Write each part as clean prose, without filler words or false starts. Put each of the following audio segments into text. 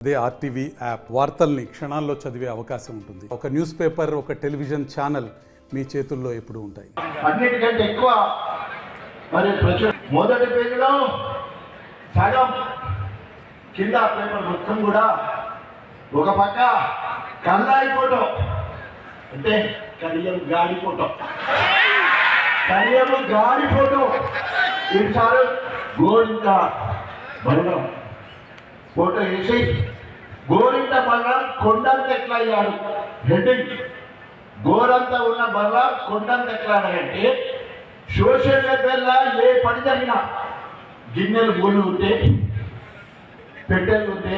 అదే RTV app వార్తల్ని క్షణాల్లో చదివే అవకాశం ఉంటుంది. ఒక న్యూస్ పేపర్, ఒక టెలివిజన్ ఛానల్ మీ చేతుల్లో ఎప్పుడూ ఉంటాయి. అన్నిటికంటే ఎక్కువ మరి మొదటి పేజీలో సగం కింద పేపర్ మొత్తం కూడా ఒక పక్క కల్లాయి ఫోటో, అంటే కడియం గాడి ఫోటో, కడియము గాడి ఫోటో, ఈసారి గోరింట బలరాం ఫోటో వేసి గోరింట బలరాం కొండంత ఎట్లా అయ్యాడు హెడ్డింగ్. గోరంతా ఉన్న బలరాం కొండంత ఎట్లా అంటే సోషల్ మీడియాలో ఏ పని జరిగినా గిన్నెలు గోళ్ళు ఉంటే, పెట్టెలు ఉంటే,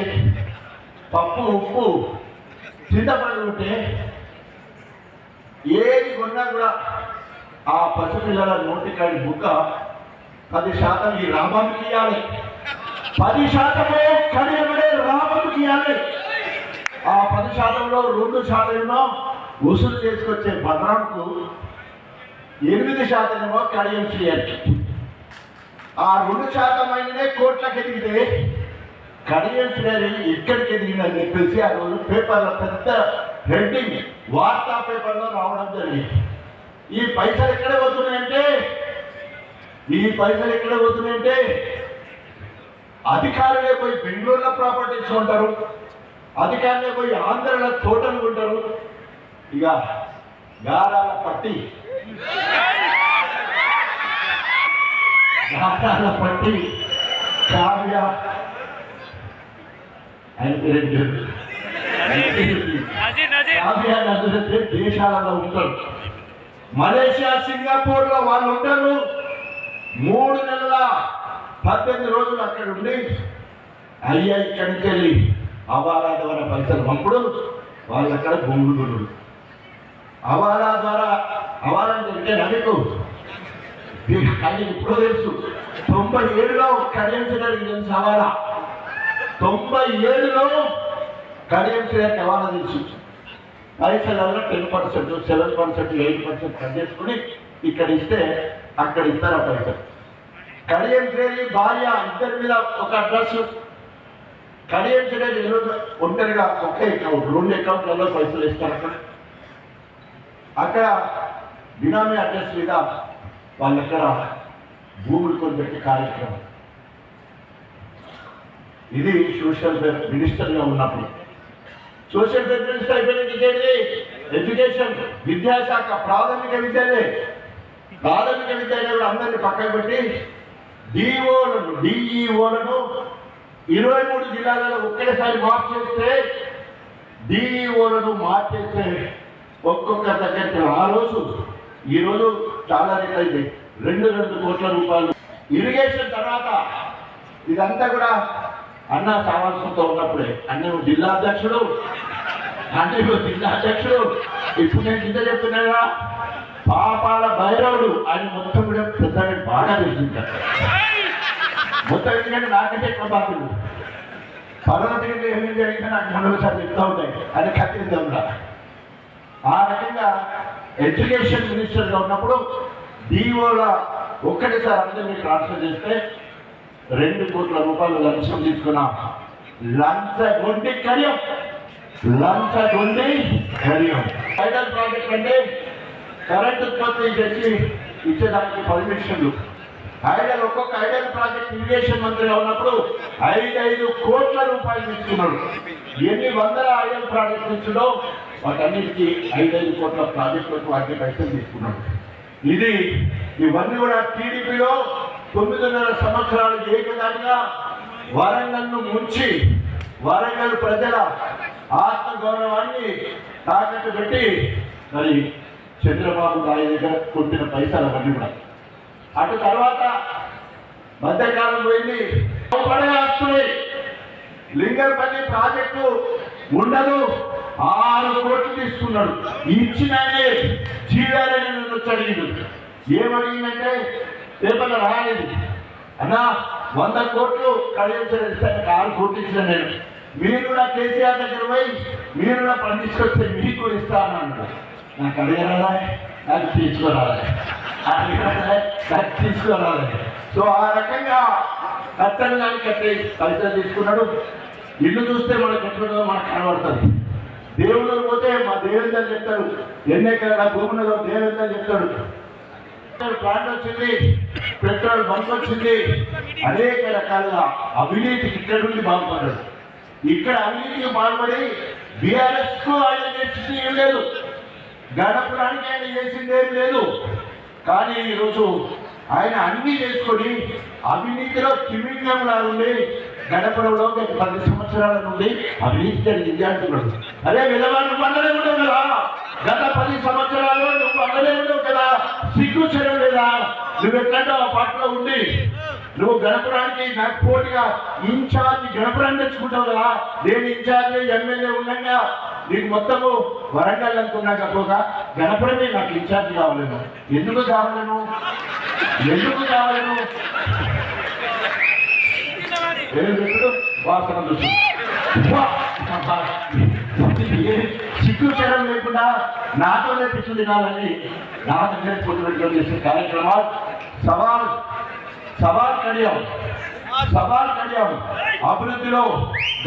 పప్పు ఉప్పు చింతపండు ఉంటే, ఏది కొన్నా కూడా ఆ పసిపిల్లల నోటికాడి బుక్క 10% ఈ రామానికి ఇవ్వాలి, 10% కడియమనే రామానికి ఇవ్వాలి. ఆ 10%లో 2% వసూలు చేసుకొచ్చే బలరాంకు 8% కడియం శ్రీయర్కి. ఆ 2% అయిననే కోట్లకి ఎదిగితే కడియం శ్రీయర్ ఎక్కడికి ఎదిగిందని చెప్పేసి ఆ రోజు పేపర్లో పెద్ద హెడ్డింగ్ వార్తా పేపర్లో రావడం జరిగింది. ఈ పైసలు ఎక్కడ పోతున్నాయంటే అధికారులే పోయి బెంగళూరులో ప్రాపర్టీస్ కొంటారు, అధికారులే పోయి ఆంధ్రలో తోటలు కొంటారు. ఇక గారాల పట్టి కావ్య దేశాలలో ఉంటారు. మలేషియా, సింగపూర్ లో వాళ్ళు ఉంటారు. 3 నెలల 18 రోజులు అక్కడ ఉండి అయ్యా ఇక్కడికి వెళ్ళి అవాలా ద్వారా పైసలు పంపుడు, వాళ్ళు అక్కడ భూములు అవాలా ద్వారా అవాలని తెలితే నడుకు అది ఇప్పుడు తెలుసు. 97లో కడియం శ్రీయర్కి తెలుసు అవాలా, 97లో కడియం శ్రీయర్కి అవాలా తెలుసు. పైసలలో 10%, 7%, 8% కట్ చేసుకుని ఇక్కడ ఇస్తే అక్కడ ఇస్తారు ఆ పైసలు. కడియం శ్రీయర్ భార్య ఇద్దరి మీద ఒక అడ్రస్. కడియం శ్రీయర్ ఈరోజు ఒంటరిగా ఒక అకౌంట్, 2 అకౌంట్లలో పైసలు ఇస్తారు. అక్కడ బినామీ అడ్రస్ మీద వాళ్ళక్కడ భూములు కొనిపెట్టే కార్యక్రమం. ఇది సోషల్ వెల్ఫేర్ మినిస్టర్గా ఉన్నప్పుడు. సోషల్ వెల్ఫేర్ మినిస్టర్ అయిపోయింది ఎడ్యుకేషన్, విద్యాశాఖ, ప్రాథమిక విద్యనే. ప్రాథమిక విద్య కూడా అందరినీ పక్కన పెట్టి డిఈఓలను 23 జిల్లాలలో ఒక్కసారి మార్చేస్తే, డిఈఓలను మార్చేస్తే ఒక్కొక్క దగ్గరికి ఆ రోజు ఈరోజు చాలా రేట్లు అయితే 2 కోట్ల రూపాయలు. ఇరిగేషన్ తర్వాత ఇదంతా కూడా అన్న సావాసంతో ఉన్నప్పుడే జిల్లా అధ్యక్షుడు ఇప్పుడు నేను కింద చెప్తున్నాగా పాపాల భైరవుడు ఆయన మొత్తం కూడా పెద్దగా బాగా తెలిసింది. మొత్తం ఎందుకంటే నాకంటే ఎక్కువ బాధ్యుడు. పర్వతికి ఏమేమి జరిగితే నాకు మరోసారి చెప్తా ఉంటాయి, అది కట్టిందా. ఆ రకంగా ఎడ్యుకేషన్ మినిస్టర్గా ఉన్నప్పుడు డిఓల ఒక్కటిసారి అందరినీ ట్రాన్స్ఫర్ చేస్తే 2 కోట్ల రూపాయలు లంచం తీసుకున్నాం. లంచగొండి కడియం. ఐడల్ ప్రాజెక్ట్ అంటే కరెంట్ ఉత్పత్తి చేసి ఇచ్చేదానికి పర్మిషన్లు. ఒక్కొక్క ఐడల్ ప్రాజెక్ట్ ఇరిగేషన్ మంత్రిగా ఉన్నప్పుడు 5 కోట్ల రూపాయలు తీసుకున్నాడు. ఎన్ని వందల ఐడల్ ప్రాజెక్ట్ ఇచ్చిందో వాటన్నిటికీ 5 కోట్ల ప్రాజెక్టులకు వాటికి పైసలు తీసుకున్నాడు. ఇవన్నీ కూడా టీడీపీలో 9.5 సంవత్సరాలు ఏకదాటిగా వరంగల్ను ముంచి వరంగల్ ప్రజల ఆత్మగౌరవాన్ని తాకట్టు పెట్టి మరి చంద్రబాబు నాయుడు దగ్గర కొట్టిన పైసలు అవన్నీ కూడా. అటు తర్వాత మధ్యకాలం పోయింది, లింగంపల్లి ప్రాజెక్టు ఉండదు, 6 కోట్లు తీసుకున్నాడు. ఇచ్చిన జీవాలని వచ్చి అడిగిండు. ఏమడిగిందంటే పేపర్లో రాలేదు, అన్నా 100 కోట్లు కడియం ఇస్తాను, 6 కోట్లు ఇచ్చిన నేను, మీరు కూడా కేసీఆర్ దగ్గర పోయి మీరు కూడా పండించుకొస్తే మీకు కూడా ఇస్తాను అన్నాడు. నాకు అడిగారా, నాకు తీసుకోరాలి, నాకు తీసుకోరాలి. సో ఆ రకంగా కట్టలు కానీ కట్టి పైసలు తీసుకున్నాడు. ఇల్లు చూస్తే మనకు ఎట్లుంటుందో మనకు కనబడుతుంది. దేవుళ్ళు పోతే మా దేవేంద్ర చెప్తాడు, ఎన్ని ఎకరాల భూమి ఉన్నదో దేవేంద్ర చెప్తాడు. ప్లాంట్ వచ్చింది, పెట్రోల్ బంక్ వచ్చింది, అనేక రకాలుగా అవినీతికి ఇక్కడ నుండి బాగుపడ్డాడు. ఇక్కడ అవినీతికి బాగుపడి బీఆర్ఎస్ కు ఆయన చేసింది ఏం లేదు, గణపురానికి ఆయన చేసింది ఏం లేదు. కానీ ఈరోజు ఆయన అన్ని చేసుకొని అవినీతిలో తిమింగంలా ఉండి గణపురంలో 10 సంవత్సరాల నుండి అవినీతి జరిగింది అంటున్నాడు. అరే విధవా, నువ్వు అందరే ఉండవు కదా, గత 10 సంవత్సరాలు నువ్వు అందరే ఉండవు కదా, సిగ్గు చెరువు లేదా? నువ్వు ఎట్లంటే ఆ పాటలో ఉండి నువ్వు గణపురానికి నాకు పోటీగా ఇన్ఛార్జ్ గణపురాన్ని తెచ్చుకుంటావు కదా. నేను ఇన్ఛార్జ్ ఎమ్మెల్యే ఉండగా నీకు మొత్తము వరంగల్ అనుకున్నాక పోగా గణపురమే నాకు ఇన్ఛార్జ్ కావాలను. ఎందుకు కావాలను? వాసన సిగ్గు చేయడం లేకుండా నాతోనే పిచ్చులు తినాలని నా దగ్గర పొద్దుపెట్టుకొని చేసే కార్యక్రమాలు సవాల్ కడియాం అభివృద్ధిలో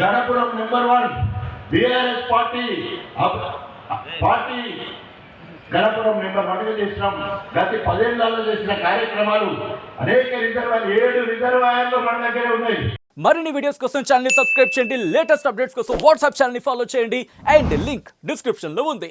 గణపురం #1 బీఆర్ఎస్ పార్టీ గణపురం #1గా చేసినాం. గత 10 ఏళ్లలో చేసిన కార్యక్రమాలు అనేక 7 రిజర్వాయర్లు మన దగ్గరే ఉన్నాయి. మరిన్ని వీడియోస్ కోసం ఛానల్ ని సబ్స్క్రైబ్ చేయండి, లేటెస్ట్ అప్డేట్స్ కోసం వాట్సాప్ ఛానల్ ని ఫాలో చేయండి అండ్ లింక్ డిస్క్రిప్షన్ లో ఉంది.